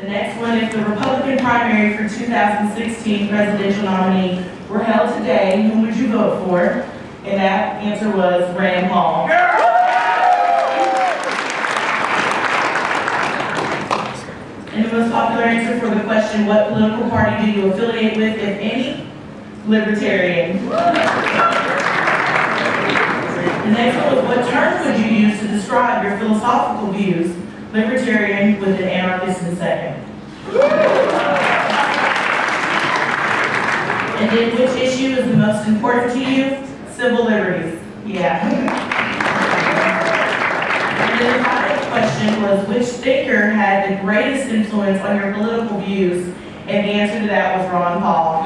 The next one, if the Republican primary for 2016 presidential nominee were held today, whom would you vote for? And that answer was Rand Paul. And the most popular answer for the question, what political party do you affiliate with, if any? Libertarian. The next one was, what term would you use to describe your philosophical views? Libertarian with an anarchist in second. And then which issue is the most important to you? Civil liberties. Yeah. And then the final question was, which thinker had the greatest influence on your political views? And the answer to that was Ron Paul.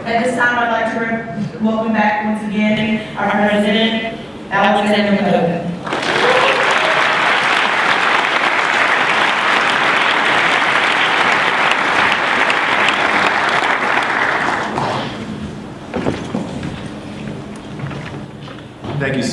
At this time, I'd like to welcome back once again our President, Alexander McCobin. Thank you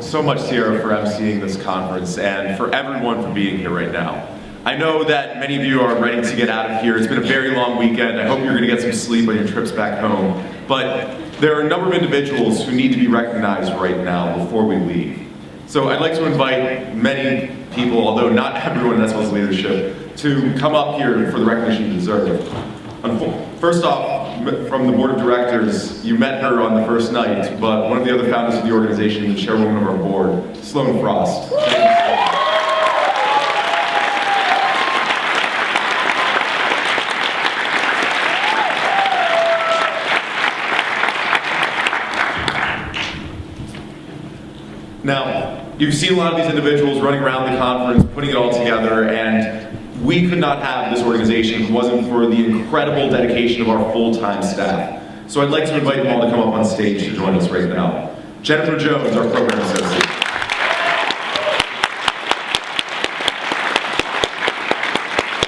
so much, Sierra, for emceeing this conference and for everyone for being here right now. I know that many of you are ready to get out of here. It's been a very long weekend. I hope you're going to get some sleep on your trips back home. But there are a number of individuals who need to be recognized right now before we leave. So I'd like to invite many people, although not everyone in SFLC leadership, to come up here for the recognition you deserve. First off, from the board of directors, you met her on the first night, but one of the other founders of the organization, the chairwoman of our board, Sloan Frost. Now, you've seen a lot of these individuals running around the conference, putting it all together, and we could not have this organization if it wasn't for the incredible dedication of our full-time staff. So I'd like to invite them all to come up on stage to join us right now. Jennifer Jones, our program associate.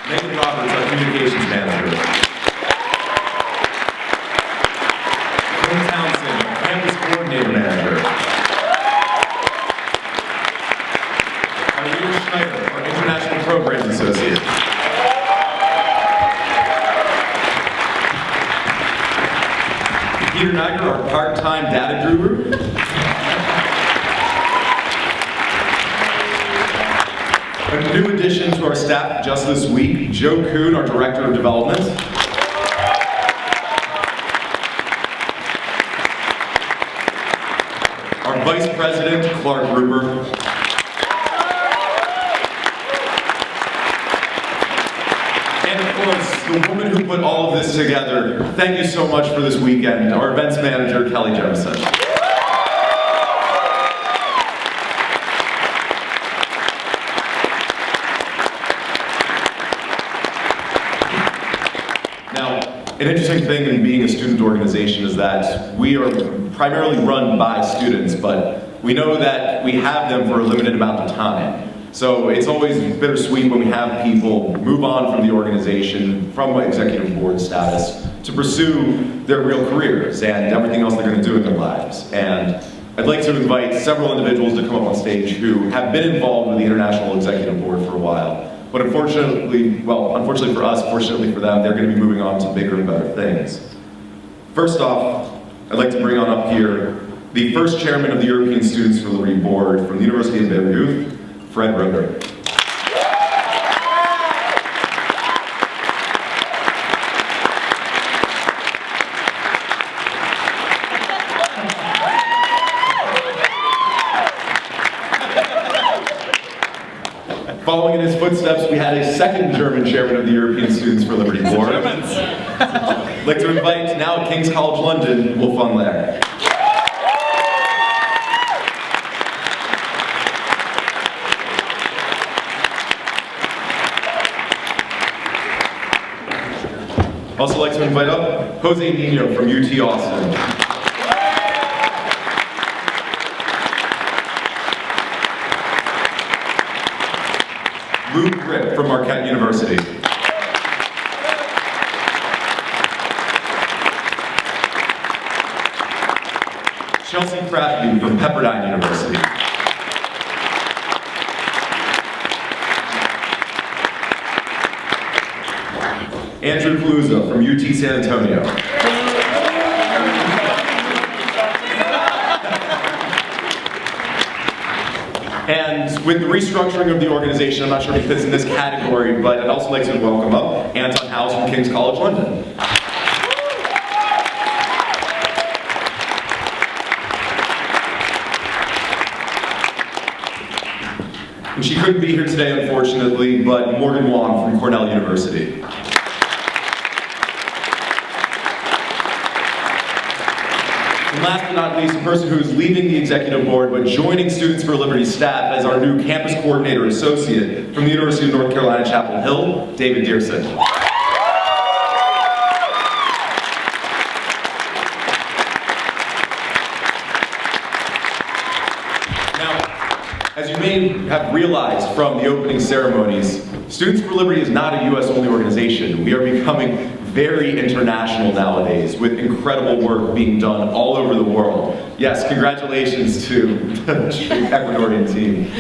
Megan Roberts, our communications manager. Quinn Townsend, our campus coordinator manager. Irene Schneider, our international programs associate. Peter Niger, our part-time data guru. A new addition to our staff just this week, Joe Kuhn, our director of development. Our vice president, Clark Gruber. The woman who put all of this together, thank you so much for this weekend, our events manager, Kelly Jemison. Now, an interesting thing in being a student organization is that we are primarily run by students, but we know that we have them for a limited amount of time. So it's always bittersweet when we have people move on from the organization, from executive board status, to pursue their real careers and everything else they're going to do in their lives. And I'd like to invite several individuals to come up on stage who have been involved with the International Executive Board for a while. But unfortunately for us, fortunately for them, they're going to be moving on to bigger and better things. First off, I'd like to bring on up here the first chairman of the European Students for Liberty Board from the University of Beirut, Fred Roeder. Following in his footsteps, we had a second German chairman of the European Students for Liberty Board. I'd like to invite, now at King's College London, Wolf van Laer. Also like to invite up Jose Nino from UT Austin. Luke Grip from Marquette University. Chelsea Crafty from Pepperdine University. Andrew Paluzza from UT San Antonio. And with the restructuring of the organization, I'm not sure if he fits in this category, but I'd also like to welcome up Anton House from King's College London. And she couldn't be here today, unfortunately, but Morgan Wong from Cornell University. And last but not least, a person who is leaving the executive board but joining Students for Liberty staff as our new campus coordinator associate from the University of North Carolina, Chapel Hill, David Dearson. As you may have realized from the opening ceremonies, Students for Liberty is not a US-only organization. We are becoming very international nowadays, with incredible work being done all over the world. Yes, congratulations to the Ecuadorian team.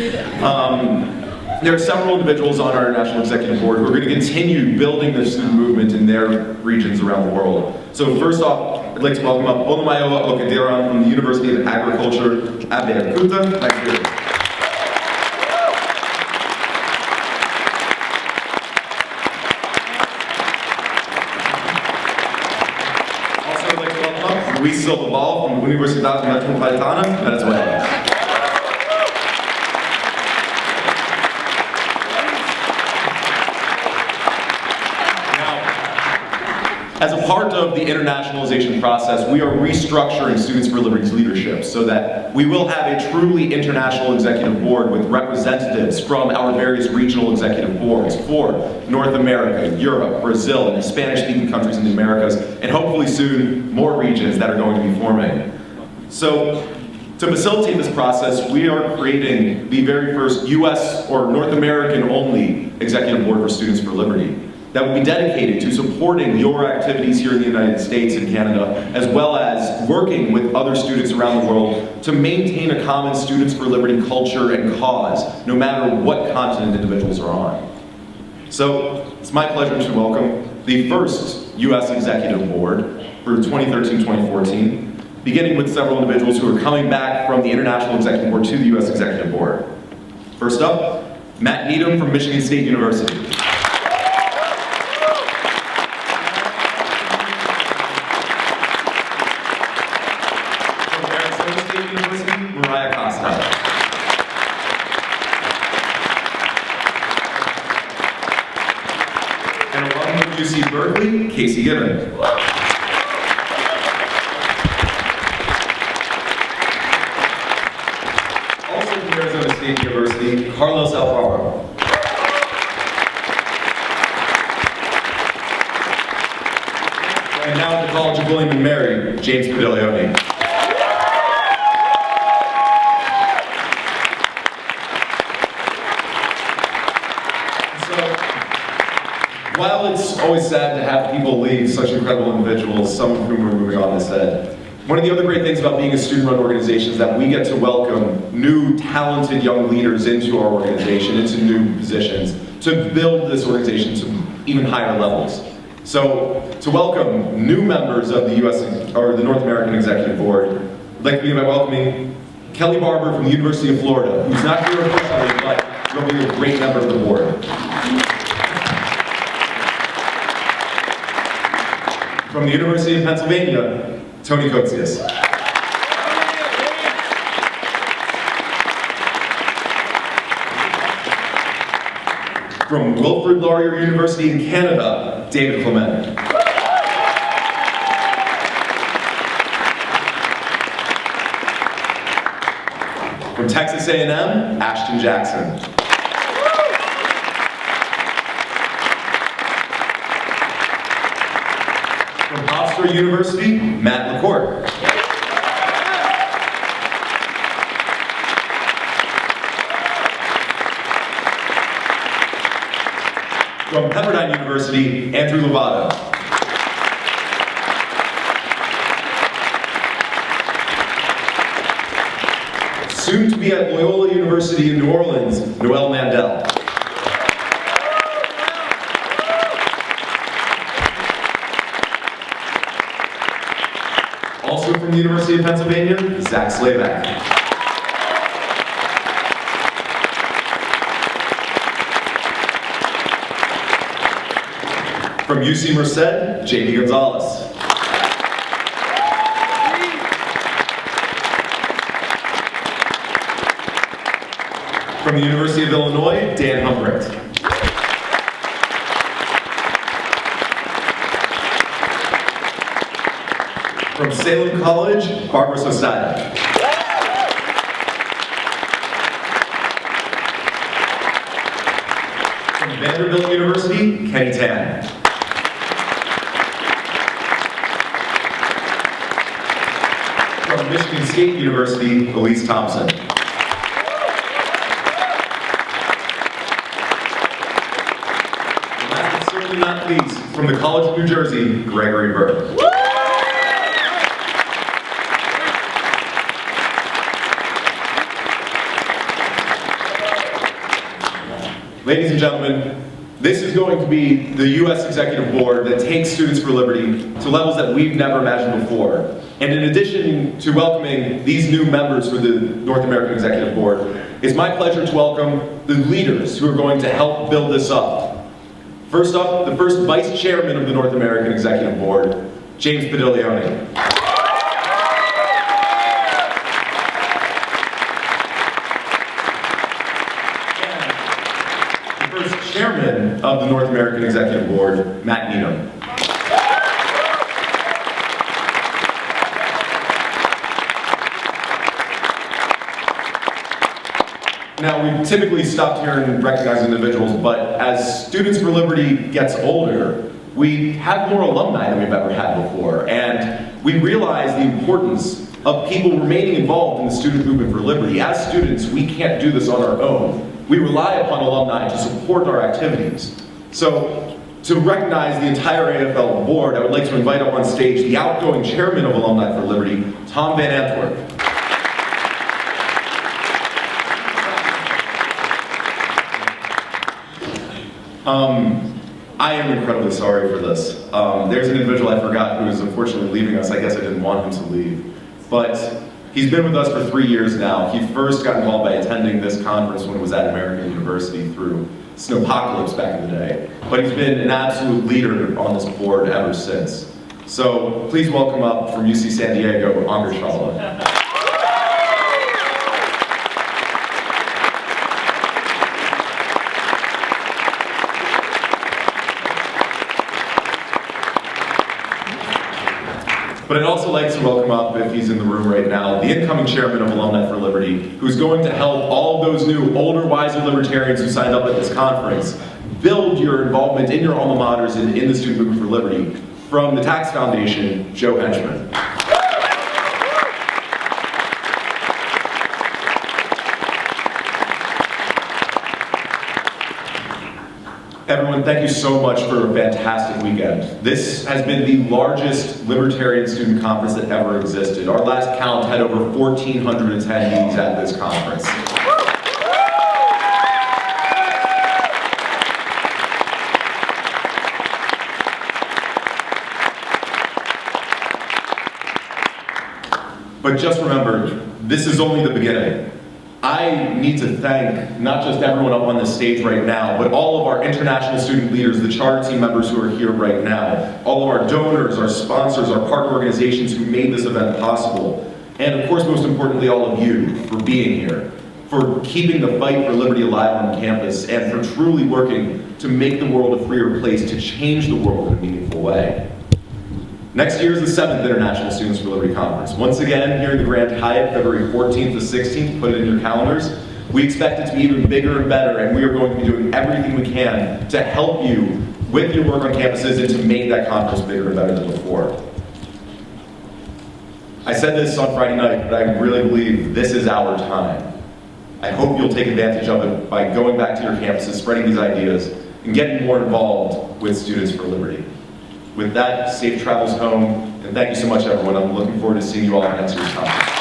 There are several individuals on our National Executive Board who are going to continue building the student movement in their regions around the world. So first off, I'd like to welcome up Olumayowa Okadiran from the University of Agriculture, Abeokuta, Nigeria. Luis Silva-Ball from Universidad Metropolitana, Venezuela. Now, as a part of the internationalization process, we are restructuring Students for Liberty's leadership so that we will have a truly international executive board with representatives from our various regional executive boards for North America, Europe, Brazil, and the Spanish-speaking countries in the Americas, and hopefully soon more regions that are going to be forming. So, to facilitate this process, we are creating the very first US or North American only executive board for Students for Liberty that will be dedicated to supporting your activities here in the United States and Canada, as well as working with other students around the world to maintain a common Students for Liberty culture and cause, no matter what continent individuals are on. So, it's my pleasure to welcome the first US Executive Board for 2013-2014, beginning with several individuals who are coming back from the International Executive Board to the US Executive Board. First up, Matt Needham from Michigan State University. UC Berkeley, Casey Gibbon. Also from Arizona State University, Carlos Alfaro. And now at the College of William & Mary, James Padiglione. While it's always sad to have people leave, such incredible individuals, some of whom are moving on this head, one of the other great things about being a student-run organization is that we get to welcome new, talented young leaders into our organization, into new positions, to build this organization to even higher levels. So, to welcome new members of the the North American Executive Board, I'd like to begin by welcoming Kelly Barber from the University of Florida, who's not here officially, but will be a great member of the board. From the University of Pennsylvania, Tony Coetzee. From Wilfrid Laurier University in Canada, David Clement. From Texas A&M, Ashton Jackson. From Hofstra University, Matt LaCourte. From Pepperdine University, Andrew Lovato. Soon to be at Loyola University in New Orleans, Noel Mandel. from the University of Pennsylvania, Zach Slavak. From UC Merced, JP Gonzalez. From the University of Illinois, Dan Humbricht. From Salem College, Barbara Sosada. From Vanderbilt University, Kenny Tan. From Michigan State University, Elise Thompson. Not least, from the College of New Jersey, Gregory Burke. Ladies and gentlemen, this is going to be the U.S. Executive Board that takes Students for Liberty to levels that we've never imagined before. And in addition to welcoming these new members for the North American Executive Board, it's my pleasure to welcome the leaders who are going to help build this up. First up, the first Vice Chairman of the North American Executive Board, James Padiglione. And the first Chairman of the North American Executive Board, Matt Needham. Now, we've typically stopped here and recognized individuals, but as Students for Liberty gets older, we have more alumni than we've ever had before, and we realize the importance of people remaining involved in the student movement for liberty. As students, we can't do this on our own. We rely upon alumni to support our activities. So, to recognize the entire AFL board, I would like to invite up on stage the outgoing chairman of Alumni for Liberty, Tom Van Antwerp. I am incredibly sorry for this. There's an individual I forgot who is unfortunately leaving us. I guess I didn't want him to leave. But he's been with us for 3 years now. He first got involved by attending this conference when it was at American University through Snowpocalypse back in the day. But he's been an absolute leader on this board ever since. So please welcome up from UC San Diego, Anger Shala. But I'd also like to welcome up, if he's in the room right now, the incoming chairman of Alumni for Liberty, who's going to help all of those new, older, wiser libertarians who signed up at this conference build your involvement in your alma maters and in the student movement for liberty. From the Tax Foundation, Joe Henchman. Everyone, thank you so much for a fantastic weekend. This has been the largest libertarian student conference that ever existed. Our last count had over 1,400 attendees at this conference. But just remember, this is only the beginning. I need to thank not just everyone up on this stage right now, but all of our international student leaders, the charter team members who are here right now, all of our donors, our sponsors, our partner organizations who made this event possible, and of course, most importantly, all of you for being here, for keeping the fight for liberty alive on campus, and for truly working to make the world a freer place, to change the world in a meaningful way. Next year is the 7th International Students for Liberty Conference. Once again, here in the Grand Hyatt, February 14th to 16th, put it in your calendars. We expect it to be even bigger and better, and we are going to be doing everything we can to help you with your work on campuses and to make that conference bigger and better than before. I said this on Friday night, but I really believe this is our time. I hope you'll take advantage of it by going back to your campuses, spreading these ideas, and getting more involved with Students for Liberty. With that, safe travels home, and thank you so much, everyone. I'm looking forward to seeing you all at next year's conference.